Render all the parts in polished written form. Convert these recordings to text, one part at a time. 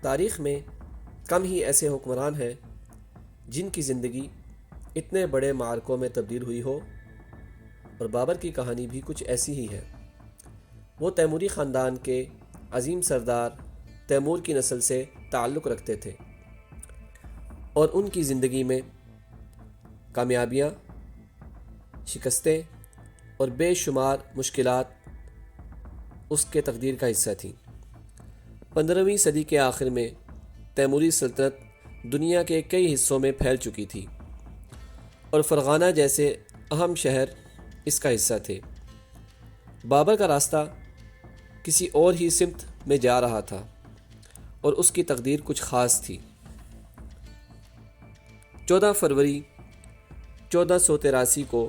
تاریخ میں کم ہی ایسے حکمران ہیں جن کی زندگی اتنے بڑے معرکوں میں تبدیل ہوئی ہو، اور بابر کی کہانی بھی کچھ ایسی ہی ہے۔ وہ تیموری خاندان کے عظیم سردار تیمور کی نسل سے تعلق رکھتے تھے، اور ان کی زندگی میں کامیابیاں، شکستیں اور بے شمار مشکلات اس کے تقدیر کا حصہ تھیں۔ 15ویں صدی کے آخر میں تیموری سلطنت دنیا کے کئی حصوں میں پھیل چکی تھی، اور فرغانہ جیسے اہم شہر اس کا حصہ تھے۔ بابر کا راستہ کسی اور ہی سمت میں جا رہا تھا، اور اس کی تقدیر کچھ خاص تھی۔ 14 فروری 1483 کو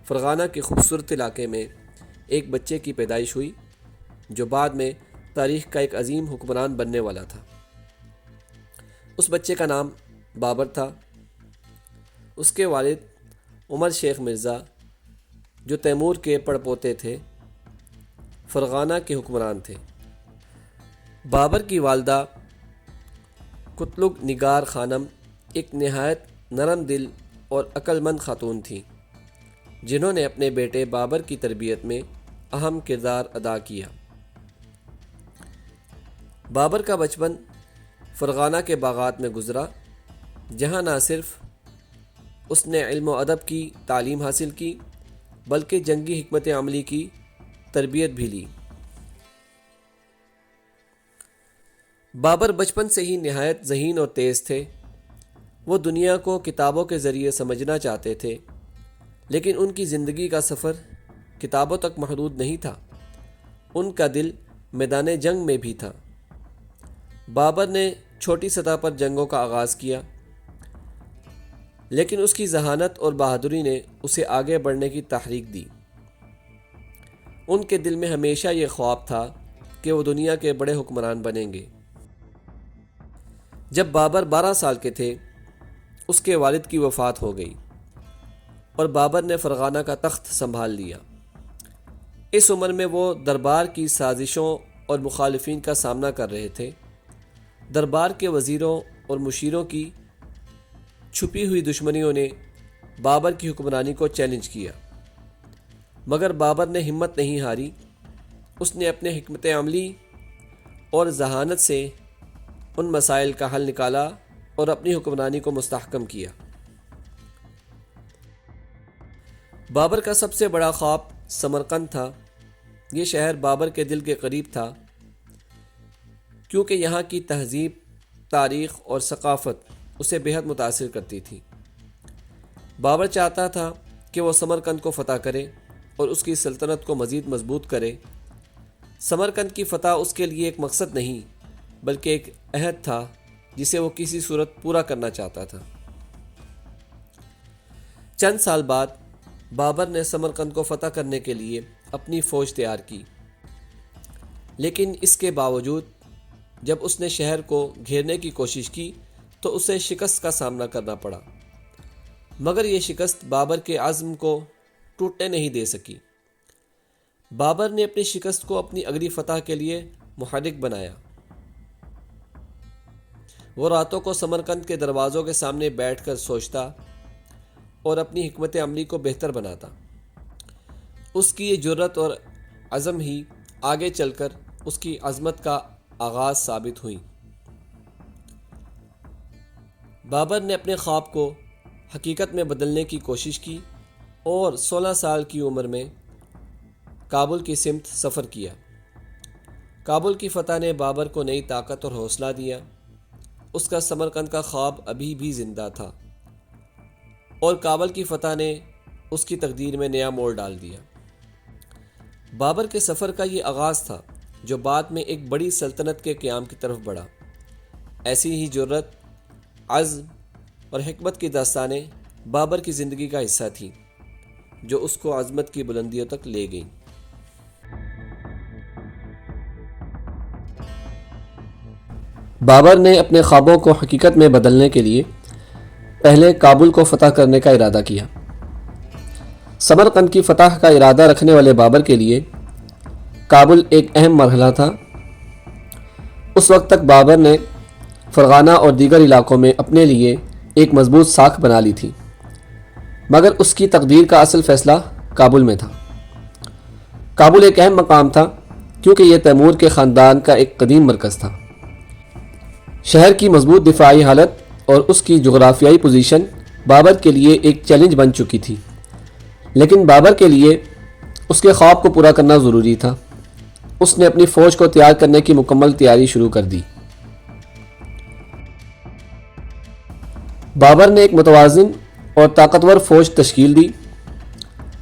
فرغانہ کے خوبصورت علاقے میں ایک بچے کی پیدائش ہوئی، جو بعد میں تاریخ کا ایک عظیم حکمران بننے والا تھا۔ اس بچے کا نام بابر تھا۔ اس کے والد عمر شیخ مرزا، جو تیمور کے پڑپوتے تھے، فرغانہ کے حکمران تھے۔ بابر کی والدہ قتلگ نگار خانم ایک نہایت نرم دل اور عقل مند خاتون تھیں، جنہوں نے اپنے بیٹے بابر کی تربیت میں اہم کردار ادا کیا۔ بابر کا بچپن فرغانہ کے باغات میں گزرا، جہاں نہ صرف اس نے علم و ادب کی تعلیم حاصل کی، بلکہ جنگی حکمت عملی کی تربیت بھی لی۔ بابر بچپن سے ہی نہایت ذہین اور تیز تھے۔ وہ دنیا کو کتابوں کے ذریعے سمجھنا چاہتے تھے، لیکن ان کی زندگی کا سفر کتابوں تک محدود نہیں تھا۔ ان کا دل میدان جنگ میں بھی تھا۔ بابر نے چھوٹی سطح پر جنگوں کا آغاز کیا، لیکن اس کی ذہانت اور بہادری نے اسے آگے بڑھنے کی تحریک دی۔ ان کے دل میں ہمیشہ یہ خواب تھا کہ وہ دنیا کے بڑے حکمران بنیں گے۔ جب بابر 12 سال کے تھے، اس کے والد کی وفات ہو گئی، اور بابر نے فرغانہ کا تخت سنبھال لیا۔ اس عمر میں وہ دربار کی سازشوں اور مخالفین کا سامنا کر رہے تھے۔ دربار کے وزیروں اور مشیروں کی چھپی ہوئی دشمنیوں نے بابر کی حکمرانی کو چیلنج کیا، مگر بابر نے ہمت نہیں ہاری۔ اس نے اپنے حکمت عملی اور ذہانت سے ان مسائل کا حل نکالا اور اپنی حکمرانی کو مستحکم کیا۔ بابر کا سب سے بڑا خواب سمرقند تھا۔ یہ شہر بابر کے دل کے قریب تھا، کیونکہ یہاں کی تہذیب، تاریخ اور ثقافت اسے بہت متاثر کرتی تھی۔ بابر چاہتا تھا کہ وہ سمرقند کو فتح کرے اور اس کی سلطنت کو مزید مضبوط کرے۔ سمرقند کی فتح اس کے لیے ایک مقصد نہیں، بلکہ ایک عہد تھا جسے وہ کسی صورت پورا کرنا چاہتا تھا۔ چند سال بعد بابر نے سمرقند کو فتح کرنے کے لیے اپنی فوج تیار کی، لیکن اس کے باوجود جب اس نے شہر کو گھیرنے کی کوشش کی تو اسے شکست کا سامنا کرنا پڑا، مگر یہ شکست بابر کے عزم کو ٹوٹنے نہیں دے سکی۔ بابر نے اپنی شکست کو اپنی اگلی فتح کے لیے محرک بنایا۔ وہ راتوں کو سمرقند کے دروازوں کے سامنے بیٹھ کر سوچتا اور اپنی حکمت عملی کو بہتر بناتا۔ اس کی یہ جرأت اور عزم ہی آگے چل کر اس کی عظمت کا آغاز ثابت ہوئی۔ بابر نے اپنے خواب کو حقیقت میں بدلنے کی کوشش کی اور 16 سال کی عمر میں کابل کی سمت سفر کیا۔ کابل کی فتح نے بابر کو نئی طاقت اور حوصلہ دیا۔ اس کا سمرقند کا خواب ابھی بھی زندہ تھا، اور کابل کی فتح نے اس کی تقدیر میں نیا موڑ ڈال دیا۔ بابر کے سفر کا یہ آغاز تھا جو بعد میں ایک بڑی سلطنت کے قیام کی طرف بڑھا۔ ایسی ہی جرأت، عزم اور حکمت کی داستانیں بابر کی زندگی کا حصہ تھیں، جو اس کو عظمت کی بلندیوں تک لے گئیں۔ بابر نے اپنے خوابوں کو حقیقت میں بدلنے کے لیے پہلے کابل کو فتح کرنے کا ارادہ کیا۔ سمرقند کی فتح کا ارادہ رکھنے والے بابر کے لیے کابل ایک اہم مرحلہ تھا۔ اس وقت تک بابر نے فرغانہ اور دیگر علاقوں میں اپنے لیے ایک مضبوط ساکھ بنا لی تھی، مگر اس کی تقدیر کا اصل فیصلہ کابل میں تھا۔ کابل ایک اہم مقام تھا کیونکہ یہ تیمور کے خاندان کا ایک قدیم مرکز تھا۔ شہر کی مضبوط دفاعی حالت اور اس کی جغرافیائی پوزیشن بابر کے لیے ایک چیلنج بن چکی تھی، لیکن بابر کے لیے اس کے خواب کو پورا کرنا ضروری تھا۔ اس نے اپنی فوج کو تیار کرنے کی مکمل تیاری شروع کر دی۔ بابر نے ایک متوازن اور طاقتور فوج تشکیل دی۔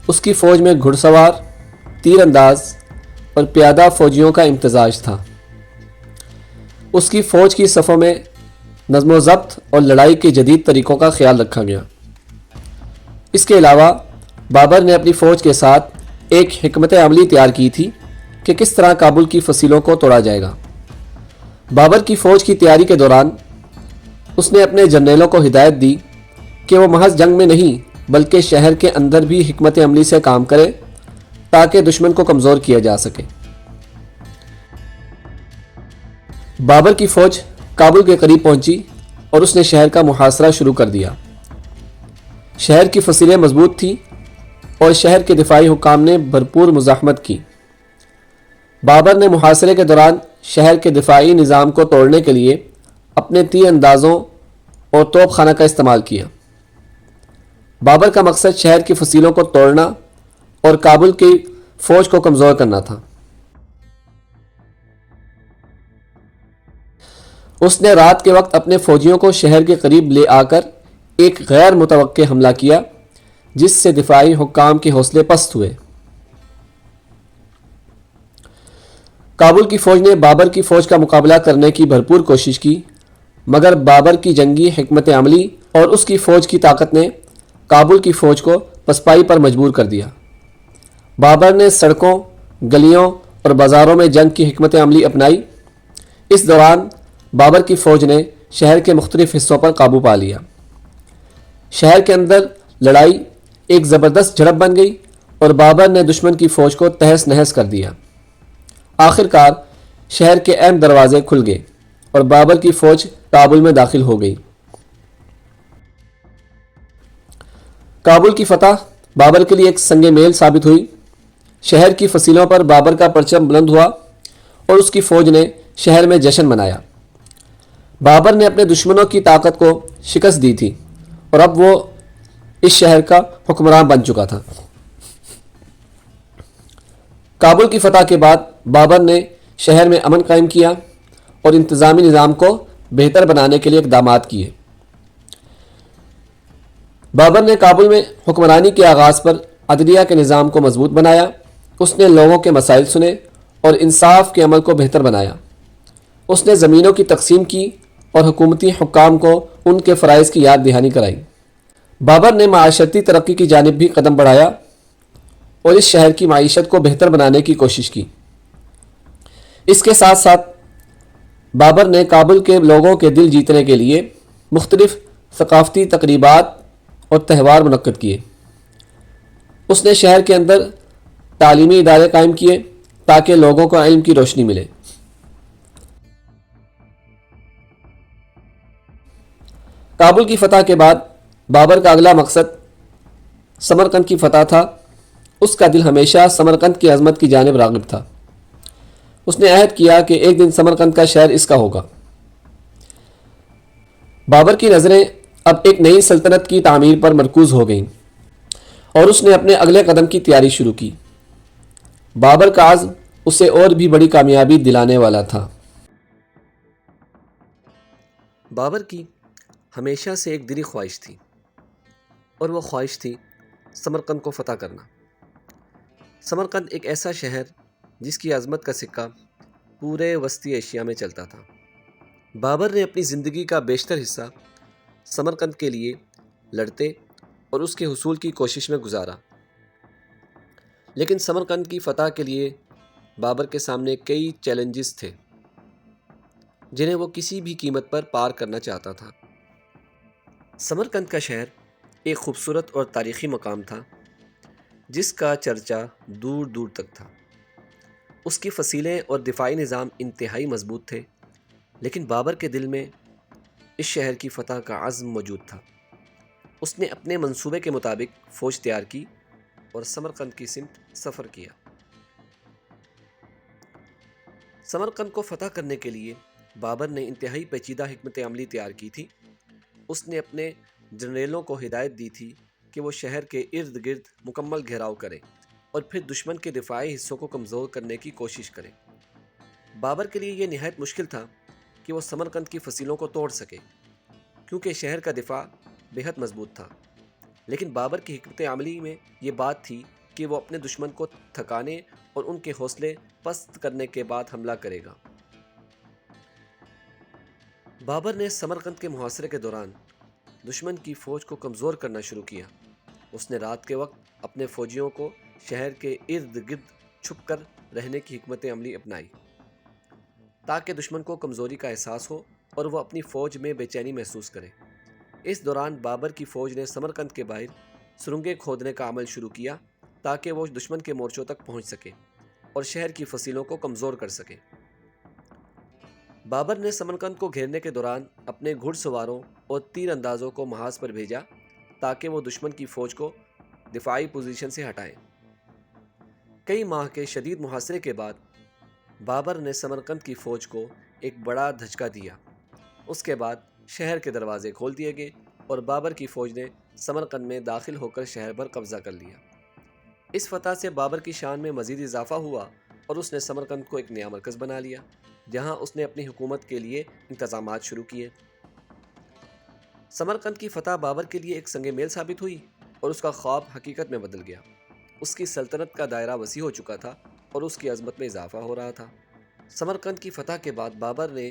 اس کی فوج میں گھڑ سوار، تیر انداز اور پیادہ فوجیوں کا امتزاج تھا۔ اس کی فوج کی صفوں میں نظم و ضبط اور لڑائی کے جدید طریقوں کا خیال رکھا گیا۔ اس کے علاوہ بابر نے اپنی فوج کے ساتھ ایک حکمت عملی تیار کی تھی کہ کس طرح کابل کی فصیلوں کو توڑا جائے گا۔ بابر کی فوج کی تیاری کے دوران اس نے اپنے جرنیلوں کو ہدایت دی کہ وہ محض جنگ میں نہیں بلکہ شہر کے اندر بھی حکمت عملی سے کام کرے تاکہ دشمن کو کمزور کیا جا سکے۔ بابر کی فوج کابل کے قریب پہنچی اور اس نے شہر کا محاصرہ شروع کر دیا۔ شہر کی فصیلیں مضبوط تھیں اور شہر کے دفاعی حکام نے بھرپور مزاحمت کی۔ بابر نے محاصرے کے دوران شہر کے دفاعی نظام کو توڑنے کے لیے اپنے تیر اندازوں اور توپ خانہ کا استعمال کیا۔ بابر کا مقصد شہر کی فصیلوں کو توڑنا اور کابل کی فوج کو کمزور کرنا تھا۔ اس نے رات کے وقت اپنے فوجیوں کو شہر کے قریب لے آ کر ایک غیر متوقع حملہ کیا جس سے دفاعی حکام کے حوصلے پست ہوئے۔ کابل کی فوج نے بابر کی فوج کا مقابلہ کرنے کی بھرپور کوشش کی، مگر بابر کی جنگی حکمت عملی اور اس کی فوج کی طاقت نے کابل کی فوج کو پسپائی پر مجبور کر دیا۔ بابر نے سڑکوں، گلیوں اور بازاروں میں جنگ کی حکمت عملی اپنائی۔ اس دوران بابر کی فوج نے شہر کے مختلف حصوں پر قابو پا لیا۔ شہر کے اندر لڑائی ایک زبردست جھڑپ بن گئی اور بابر نے دشمن کی فوج کو تہس نہس کر دیا۔ آخر کار شہر کے اہم دروازے کھل گئے اور بابر کی فوج کابل میں داخل ہو گئی۔ کابل کی فتح بابر کے لیے ایک سنگ میل ثابت ہوئی۔ شہر کی فصیلوں پر بابر کا پرچم بلند ہوا اور اس کی فوج نے شہر میں جشن منایا۔ بابر نے اپنے دشمنوں کی طاقت کو شکست دی تھی اور اب وہ اس شہر کا حکمران بن چکا تھا۔ کابل کی فتح کے بعد بابر نے شہر میں امن قائم کیا اور انتظامی نظام کو بہتر بنانے کے لیے اقدامات کیے۔ بابر نے کابل میں حکمرانی کے آغاز پر عدلیہ کے نظام کو مضبوط بنایا۔ اس نے لوگوں کے مسائل سنے اور انصاف کے عمل کو بہتر بنایا۔ اس نے زمینوں کی تقسیم کی اور حکومتی حکام کو ان کے فرائض کی یاد دہانی کرائی۔ بابر نے معاشرتی ترقی کی جانب بھی قدم بڑھایا اور اس شہر کی معیشت کو بہتر بنانے کی کوشش کی۔ اس کے ساتھ ساتھ بابر نے کابل کے لوگوں کے دل جیتنے کے لیے مختلف ثقافتی تقریبات اور تہوار منعقد کیے۔ اس نے شہر کے اندر تعلیمی ادارے قائم کیے تاکہ لوگوں کو علم کی روشنی ملے۔ کابل کی فتح کے بعد بابر کا اگلا مقصد سمرقند کی فتح تھا۔ اس کا دل ہمیشہ سمرقند کی عظمت کی جانب راغب تھا۔ اس نے عہد کیا کہ ایک دن سمرقند کا شہر اس کا ہوگا۔ بابر کی نظریں اب ایک نئی سلطنت کی تعمیر پر مرکوز ہو گئیں اور اس نے اپنے اگلے قدم کی تیاری شروع کی۔ بابر کا عزم اسے اور بھی بڑی کامیابی دلانے والا تھا۔ بابر کی ہمیشہ سے ایک دلی خواہش تھی اور وہ خواہش تھی سمرقند کو فتح کرنا۔ سمرقند ایک ایسا شہر جس کی عظمت کا سکہ پورے وسطی ایشیا میں چلتا تھا۔ بابر نے اپنی زندگی کا بیشتر حصہ سمرقند کے لیے لڑتے اور اس کے حصول کی کوشش میں گزارا، لیکن سمرقند کی فتح کے لیے بابر کے سامنے کئی چیلنجز تھے جنہیں وہ کسی بھی قیمت پر پار کرنا چاہتا تھا۔ سمرقند کا شہر ایک خوبصورت اور تاریخی مقام تھا جس کا چرچا دور دور تک تھا۔ اس کی فصیلیں اور دفاعی نظام انتہائی مضبوط تھے، لیکن بابر کے دل میں اس شہر کی فتح کا عزم موجود تھا۔ اس نے اپنے منصوبے کے مطابق فوج تیار کی اور سمرقند کی سمت سفر کیا۔ سمرقند کو فتح کرنے کے لیے بابر نے انتہائی پیچیدہ حکمت عملی تیار کی تھی۔ اس نے اپنے جنریلوں کو ہدایت دی تھی کہ وہ شہر کے ارد گرد مکمل گھیراؤ کریں اور پھر دشمن کے دفاعی حصوں کو کمزور کرنے کی کوشش کریں۔ بابر کے لیے یہ نہایت مشکل تھا کہ وہ سمرقند کی فصیلوں کو توڑ سکے، کیونکہ شہر کا دفاع بہت مضبوط تھا۔ لیکن بابر کی حکمت عملی میں یہ بات تھی کہ وہ اپنے دشمن کو تھکانے اور ان کے حوصلے پست کرنے کے بعد حملہ کرے گا۔ بابر نے سمرقند کے محاصرے کے دوران دشمن کی فوج کو کمزور کرنا شروع کیا۔ اس نے رات کے وقت اپنے فوجیوں کو شہر کے ارد گرد چھپ کر رہنے کی حکمت عملی اپنائی، تاکہ دشمن کو کمزوری کا احساس ہو اور وہ اپنی فوج میں بے چینی محسوس کرے۔ اس دوران بابر کی فوج نے سمرقند کے باہر سرنگیں کھودنے کا عمل شروع کیا تاکہ وہ دشمن کے مورچوں تک پہنچ سکے اور شہر کی فصیلوں کو کمزور کر سکے۔ بابر نے سمرقند کو گھیرنے کے دوران اپنے گھڑ سواروں اور تیر اندازوں کو محاذ پر بھیجا تاکہ وہ دشمن کی فوج کو دفاعی پوزیشن سے ہٹائیں۔ کئی ماہ کے شدید محاصرے کے بعد بابر نے سمرقند کی فوج کو ایک بڑا دھچکا دیا۔ اس کے بعد شہر کے دروازے کھول دیے گئے اور بابر کی فوج نے سمرقند میں داخل ہو کر شہر پر قبضہ کر لیا۔ اس فتح سے بابر کی شان میں مزید اضافہ ہوا اور اس نے سمرقند کو ایک نیا مرکز بنا لیا، جہاں اس نے اپنی حکومت کے لیے انتظامات شروع کیے۔ سمرقند کی فتح بابر کے لیے ایک سنگ میل ثابت ہوئی اور اس کا خواب حقیقت میں بدل گیا۔ اس کی سلطنت کا دائرہ وسیع ہو چکا تھا اور اس کی عظمت میں اضافہ ہو رہا تھا۔ سمرقند کی فتح کے بعد بابر نے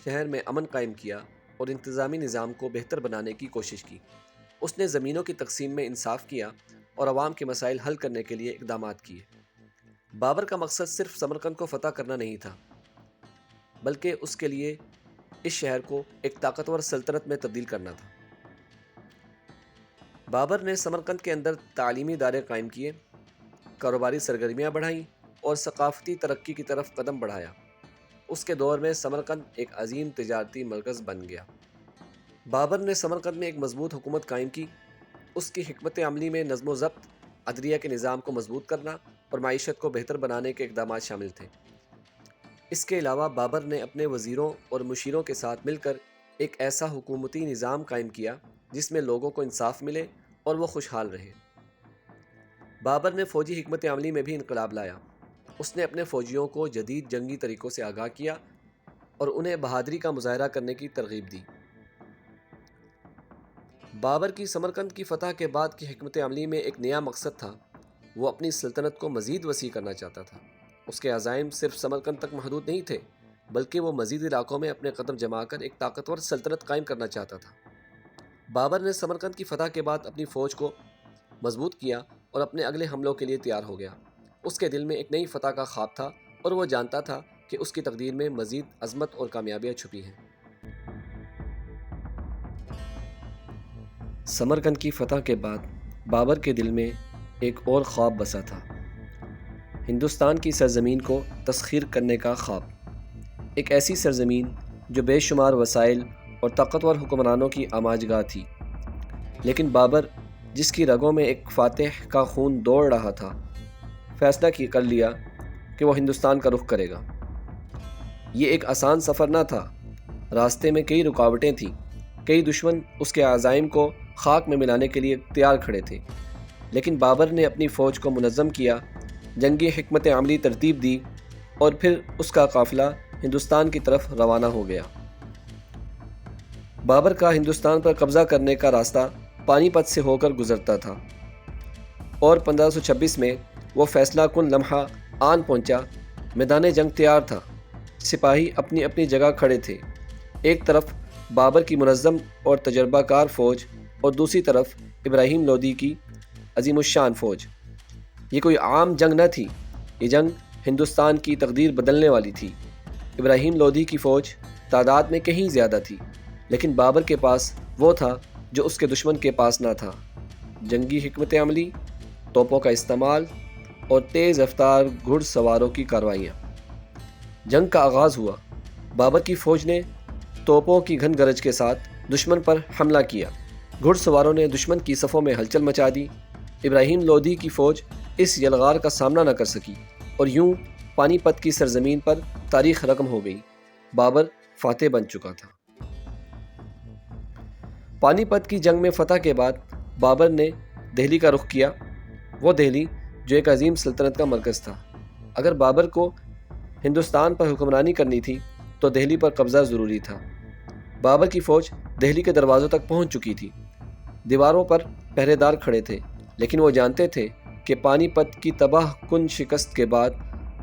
شہر میں امن قائم کیا اور انتظامی نظام کو بہتر بنانے کی کوشش کی۔ اس نے زمینوں کی تقسیم میں انصاف کیا اور عوام کے مسائل حل کرنے کے لیے اقدامات کیے۔ بابر کا مقصد صرف سمرقند کو فتح کرنا نہیں تھا، بلکہ اس کے لیے اس شہر کو ایک طاقتور سلطنت میں تبدیل کرنا تھا۔ بابر نے سمرقند کے اندر تعلیمی ادارے قائم کیے، کاروباری سرگرمیاں بڑھائیں اور ثقافتی ترقی کی طرف قدم بڑھایا۔ اس کے دور میں سمرقند ایک عظیم تجارتی مرکز بن گیا۔ بابر نے سمرقند میں ایک مضبوط حکومت قائم کی۔ اس کی حکمت عملی میں نظم و ضبط، عدلیہ کے نظام کو مضبوط کرنا اور معیشت کو بہتر بنانے کے اقدامات شامل تھے۔ اس کے علاوہ بابر نے اپنے وزیروں اور مشیروں کے ساتھ مل کر ایک ایسا حکومتی نظام قائم کیا جس میں لوگوں کو انصاف ملے اور وہ خوشحال رہے۔ بابر نے فوجی حکمت عملی میں بھی انقلاب لایا۔ اس نے اپنے فوجیوں کو جدید جنگی طریقوں سے آگاہ کیا اور انہیں بہادری کا مظاہرہ کرنے کی ترغیب دی۔ بابر کی سمرقند کی فتح کے بعد کی حکمت عملی میں ایک نیا مقصد تھا۔ وہ اپنی سلطنت کو مزید وسیع کرنا چاہتا تھا۔ اس کے عزائم صرف سمرقند تک محدود نہیں تھے، بلکہ وہ مزید علاقوں میں اپنے قدم جما کر ایک طاقتور سلطنت قائم کرنا چاہتا تھا۔ بابر نے سمرقند کی فتح کے بعد اپنی فوج کو مضبوط کیا اور اپنے اگلے حملوں کے لیے تیار ہو گیا۔ اس کے دل میں ایک نئی فتح کا خواب تھا اور وہ جانتا تھا کہ اس کی تقدیر میں مزید عظمت اور کامیابیاں چھپی ہیں۔ سمرقند کی فتح کے بعد بابر کے دل میں ایک اور خواب بسا تھا، ہندوستان کی سرزمین کو تسخیر کرنے کا خواب۔ ایک ایسی سرزمین جو بے شمار وسائل اور طاقتور حکمرانوں کی آماجگاہ تھی، لیکن بابر، جس کی رگوں میں ایک فاتح کا خون دوڑ رہا تھا، فیصلہ کر لیا کہ وہ ہندوستان کا رخ کرے گا۔ یہ ایک آسان سفر نہ تھا۔ راستے میں کئی رکاوٹیں تھیں، کئی دشمن اس کے عزائم کو خاک میں ملانے کے لیے تیار کھڑے تھے، لیکن بابر نے اپنی فوج کو منظم کیا، جنگی حکمت عملی ترتیب دی اور پھر اس کا قافلہ ہندوستان کی طرف روانہ ہو گیا۔ بابر کا ہندوستان پر قبضہ کرنے کا راستہ پانی پت سے ہو کر گزرتا تھا اور 1526 میں وہ فیصلہ کن لمحہ آن پہنچا۔ میدان جنگ تیار تھا، سپاہی اپنی اپنی جگہ کھڑے تھے۔ ایک طرف بابر کی منظم اور تجربہ کار فوج اور دوسری طرف ابراہیم لودھی کی عظیم الشان فوج۔ یہ کوئی عام جنگ نہ تھی، یہ جنگ ہندوستان کی تقدیر بدلنے والی تھی۔ ابراہیم لودھی کی فوج تعداد میں کہیں زیادہ تھی، لیکن بابر کے پاس وہ تھا جو اس کے دشمن کے پاس نہ تھا: جنگی حکمت عملی، توپوں کا استعمال اور تیز رفتار گھڑ سواروں کی کارروائیاں۔ جنگ کا آغاز ہوا۔ بابر کی فوج نے توپوں کی گھن گرج کے ساتھ دشمن پر حملہ کیا۔ گھڑ سواروں نے دشمن کی صفوں میں ہلچل مچا دی۔ ابراہیم لودھی کی فوج اس یلغار کا سامنا نہ کر سکی اور یوں پانی پت کی سرزمین پر تاریخ رقم ہو گئی۔ بابر فاتح بن چکا تھا۔ پانی پت کی جنگ میں فتح کے بعد بابر نے دہلی کا رخ کیا، وہ دہلی جو ایک عظیم سلطنت کا مرکز تھا۔ اگر بابر کو ہندوستان پر حکمرانی کرنی تھی تو دہلی پر قبضہ ضروری تھا۔ بابر کی فوج دہلی کے دروازوں تک پہنچ چکی تھی۔ دیواروں پر پہرے دار کھڑے تھے، لیکن وہ جانتے تھے کہ پانی پت کی تباہ کن شکست کے بعد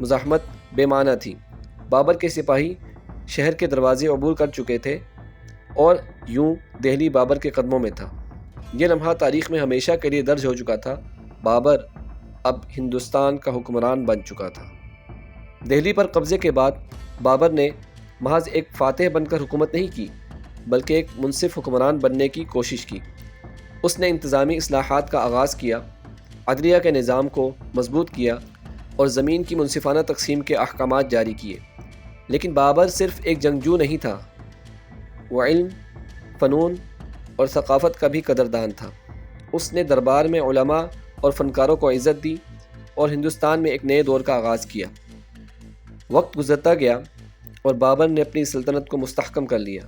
مزاحمت بے معنی تھی۔ بابر کے سپاہی شہر کے دروازے عبور کر چکے تھے اور یوں دہلی بابر کے قدموں میں تھا۔ یہ لمحہ تاریخ میں ہمیشہ کے لیے درج ہو چکا تھا۔ بابر اب ہندوستان کا حکمران بن چکا تھا۔ دہلی پر قبضے کے بعد بابر نے محض ایک فاتح بن کر حکومت نہیں کی، بلکہ ایک منصف حکمران بننے کی کوشش کی۔ اس نے انتظامی اصلاحات کا آغاز کیا، عدلیہ کے نظام کو مضبوط کیا اور زمین کی منصفانہ تقسیم کے احکامات جاری کیے۔ لیکن بابر صرف ایک جنگجو نہیں تھا، وہ علم، فنون اور ثقافت کا بھی قدردان تھا۔ اس نے دربار میں علماء اور فنکاروں کو عزت دی اور ہندوستان میں ایک نئے دور کا آغاز کیا۔ وقت گزرتا گیا اور بابر نے اپنی سلطنت کو مستحکم کر لیا،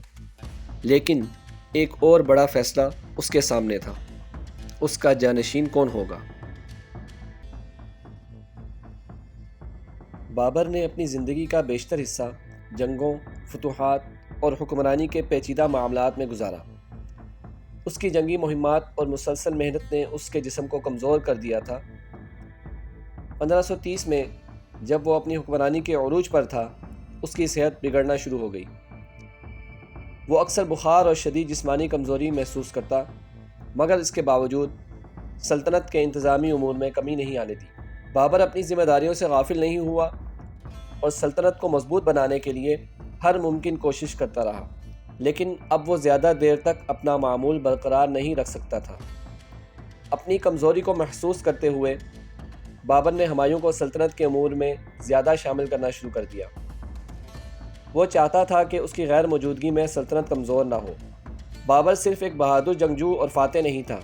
لیکن ایک اور بڑا فیصلہ اس کے سامنے تھا۔ اس کا جانشین کون ہوگا؟ بابر نے اپنی زندگی کا بیشتر حصہ جنگوں، فتوحات اور حکمرانی کے پیچیدہ معاملات میں گزارا۔ اس کی جنگی مہمات اور مسلسل محنت نے اس کے جسم کو کمزور کر دیا تھا۔ 1530 میں جب وہ اپنی حکمرانی کے عروج پر تھا، اس کی صحت بگڑنا شروع ہو گئی۔ وہ اکثر بخار اور شدید جسمانی کمزوری محسوس کرتا، مگر اس کے باوجود سلطنت کے انتظامی امور میں کمی نہیں آنے دی۔ بابر اپنی ذمہ داریوں سے غافل نہیں ہوا اور سلطنت کو مضبوط بنانے کے لیے ہر ممکن کوشش کرتا رہا، لیکن اب وہ زیادہ دیر تک اپنا معمول برقرار نہیں رکھ سکتا تھا۔ اپنی کمزوری کو محسوس کرتے ہوئے بابر نے ہمایوں کو سلطنت کے امور میں زیادہ شامل کرنا شروع کر دیا۔ وہ چاہتا تھا کہ اس کی غیر موجودگی میں سلطنت کمزور نہ ہو۔ بابر صرف ایک بہادر جنگجو اور فاتح نہیں تھا،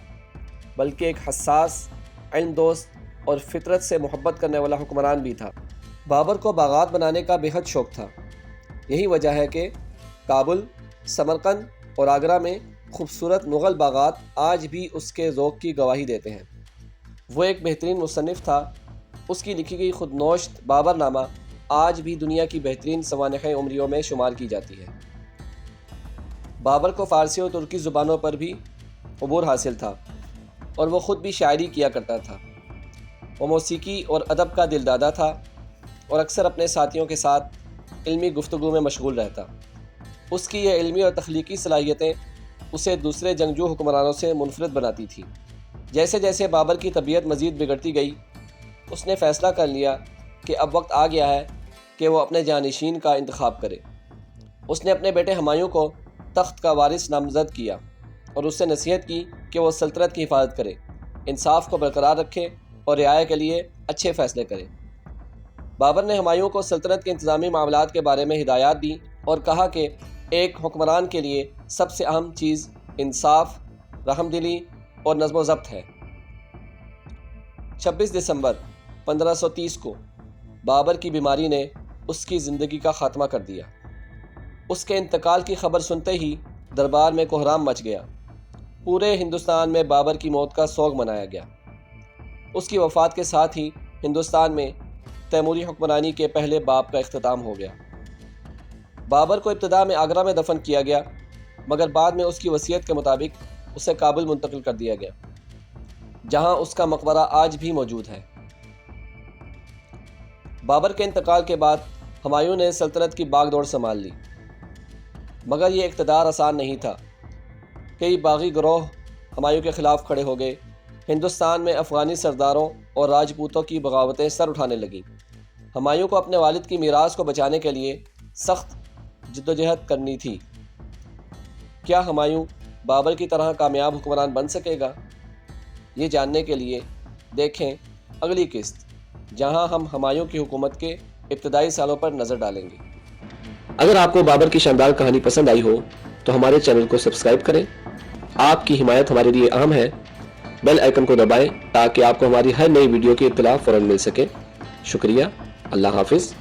بلکہ ایک حساس، علم دوست اور فطرت سے محبت کرنے والا حکمران بھی تھا۔ بابر کو باغات بنانے کا بے حد شوق تھا۔ یہی وجہ ہے کہ کابل، سمرقند اور آگرہ میں خوبصورت مغل باغات آج بھی اس کے ذوق کی گواہی دیتے ہیں۔ وہ ایک بہترین مصنف تھا۔ اس کی لکھی گئی خود نوشت بابر نامہ آج بھی دنیا کی بہترین سوانح عمریوں میں شمار کی جاتی ہے۔ بابر کو فارسی اور ترکی زبانوں پر بھی عبور حاصل تھا اور وہ خود بھی شاعری کیا کرتا تھا۔ وہ موسیقی اور ادب کا دلدادہ تھا اور اکثر اپنے ساتھیوں کے ساتھ علمی گفتگو میں مشغول رہتا۔ اس کی یہ علمی اور تخلیقی صلاحیتیں اسے دوسرے جنگجو حکمرانوں سے منفرد بناتی تھیں۔ جیسے جیسے بابر کی طبیعت مزید بگڑتی گئی، اس نے فیصلہ کر لیا کہ اب وقت آ گیا ہے کہ وہ اپنے جانشین کا انتخاب کرے۔ اس نے اپنے بیٹے ہمایوں کو تخت کا وارث نامزد کیا اور اس سے نصیحت کی کہ وہ سلطنت کی حفاظت کرے، انصاف کو برقرار رکھے اور رعایا کے لیے اچھے فیصلے کرے۔ بابر نے ہمایوں کو سلطنت کے انتظامی معاملات کے بارے میں ہدایات دی اور کہا کہ ایک حکمران کے لیے سب سے اہم چیز انصاف، رحم دلی اور نظم و ضبط ہے۔ 26 دسمبر 1530 کو بابر کی بیماری نے اس کی زندگی کا خاتمہ کر دیا۔ اس کے انتقال کی خبر سنتے ہی دربار میں کوہرام مچ گیا۔ پورے ہندوستان میں بابر کی موت کا سوگ منایا گیا۔ اس کی وفات کے ساتھ ہی ہندوستان میں تیموری حکمرانی کے پہلے باب کا اختتام ہو گیا۔ بابر کو ابتدا میں آگرہ میں دفن کیا گیا، مگر بعد میں اس کی وصیت کے مطابق اسے کابل منتقل کر دیا گیا، جہاں اس کا مقبرہ آج بھی موجود ہے۔ بابر کے انتقال کے بعد ہمایوں نے سلطنت کی باغ دوڑ سنبھال لی، مگر یہ اقتدار آسان نہیں تھا۔ کئی باغی گروہ ہمایوں کے خلاف کھڑے ہو گئے۔ ہندوستان میں افغانی سرداروں اور راجپوتوں کی بغاوتیں سر اٹھانے لگیں۔ ہمایوں کو اپنے والد کی میراث کو بچانے کے لیے سخت جدوجہد کرنی تھی۔ کیا ہمایوں بابر کی طرح کامیاب حکمران بن سکے گا؟ یہ جاننے کے لیے دیکھیں اگلی قسط، جہاں ہم ہمایوں کی حکومت کے ابتدائی سالوں پر نظر ڈالیں گے۔ اگر آپ کو بابر کی شاندار کہانی پسند آئی ہو تو ہمارے چینل کو سبسکرائب کریں. آپ کی حمایت ہمارے لیے اہم ہے. بیل آئیکن کو دبائیں تاکہ آپ کو ہماری ہر نئی ویڈیو کی اطلاع فوراً مل سکے. شکریہ. اللہ حافظ.